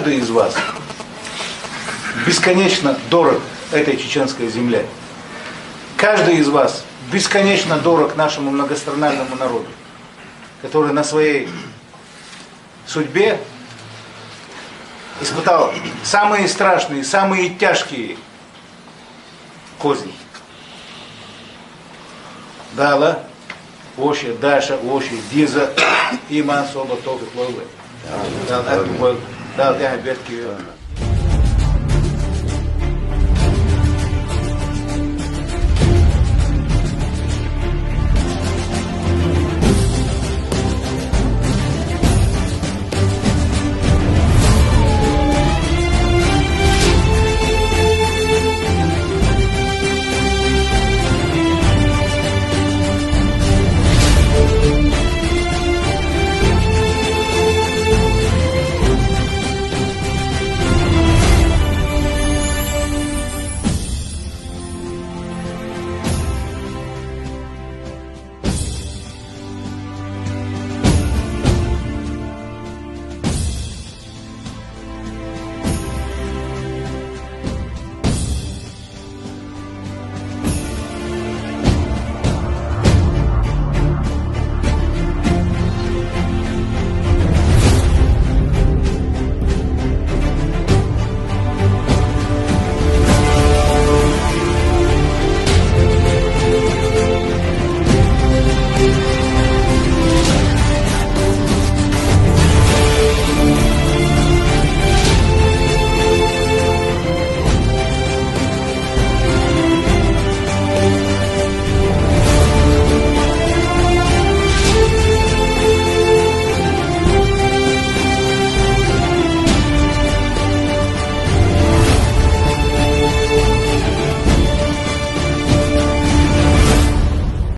каждый из вас бесконечно дорог этой чеченской земле. Каждый из вас бесконечно дорог нашему многострадальному народу, который на своей судьбе испытал самые страшные, самые тяжкие козни. Дала, Оши, Даша, Оши, Диза, Иман, Соба, Тофик, Лойвы. Дал, я ветки.